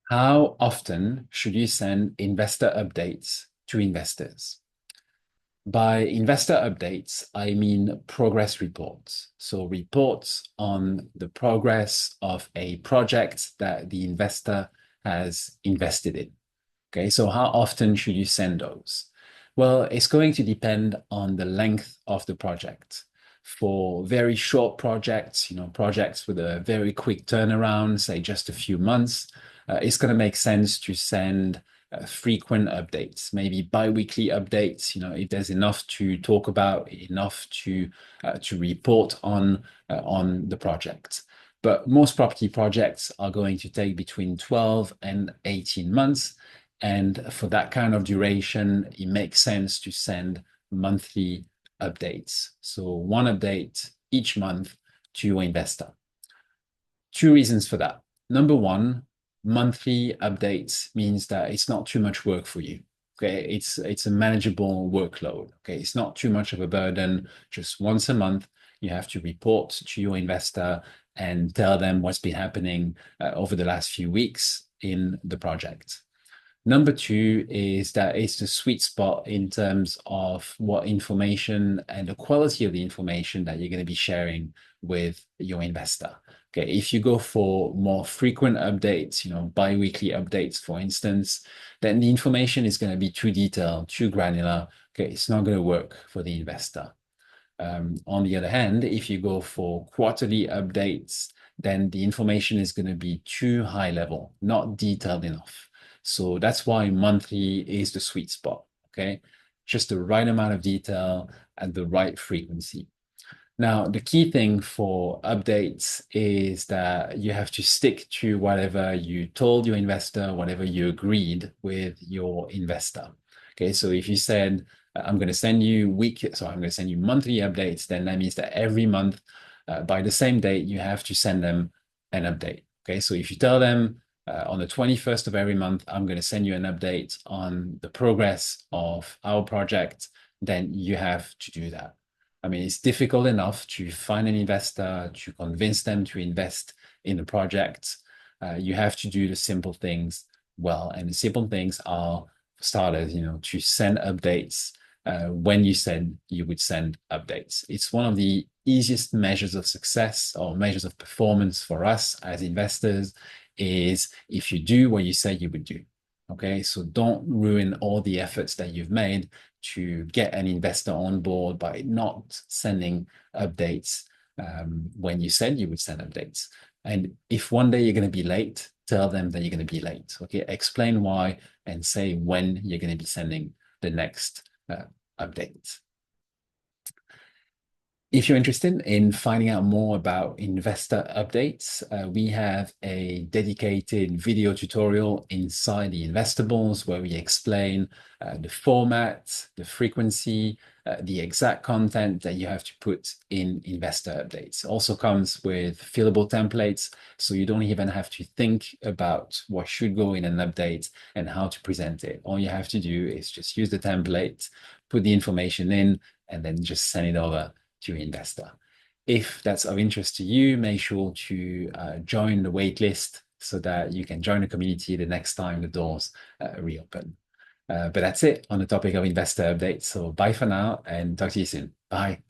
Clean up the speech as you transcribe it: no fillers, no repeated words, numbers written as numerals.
How often should you send investor updates to investors? By investor updates, I mean progress reports. So reports on the progress of a project that the investor has invested in. Okay, so how often should you send those? Well, it's going to depend on the length of the project. For very short projects, projects with a very quick turnaround, say just a few months, it's going to make sense to send frequent updates, maybe bi-weekly updates, if there's enough to talk about, enough to report on the project. But most property projects are going to take between 12 and 18 months. And for that kind of duration, it makes sense to send monthly updates. So one update each month to your investor. Two reasons for that. Number one, monthly updates means that it's not too much work for you. Okay, it's a manageable workload. Okay, it's not too much of a burden. Just once a month, you have to report to your investor and tell them what's been happening over the last few weeks in the project. Number two is that it's the sweet spot in terms of what information and the quality of the information that you're going to be sharing with your investor. Okay, if you go for more frequent updates, bi-weekly updates, for instance, then the information is going to be too detailed, too granular. Okay, it's not going to work for the investor. On the other hand, if you go for quarterly updates, then the information is going to be too high level, not detailed enough. So that's why monthly is the sweet spot, okay? Just the right amount of detail at the right frequency. Now, the key thing for updates is that you have to stick to whatever you told your investor, whatever you agreed with your investor. Okay, so if you said, I'm going to send you monthly updates, then that means that every month, by the same date, you have to send them an update. Okay, so if you tell them, on the 21st of every month, I'm going to send you an update on the progress of our project, then you have to do that. I mean, it's difficult enough to find an investor, to convince them to invest in a project. You have to do the simple things well. And the simple things are, for starters, to send updates when you said you would send updates. It's one of the easiest measures of success or measures of performance for us as investors is if you do what you say you would do. Okay, so don't ruin all the efforts that you've made to get an investor on board by not sending updates when you said you would send updates. And if one day you're going to be late, tell them that you're going to be late. Okay, explain why and say when you're going to be sending the next update. If you're interested in finding out more about investor updates, we have a dedicated video tutorial inside the Investables where we explain the format, the frequency, the exact content that you have to put in investor updates. Also comes with fillable templates, so you don't even have to think about what should go in an update and how to present it. All you have to do is just use the template, put the information in, and then just send it over to your investor. If that's of interest to you, make sure to join the waitlist so that you can join the community the next time the doors reopen. But that's it on the topic of investor updates. So bye for now and talk to you soon. Bye.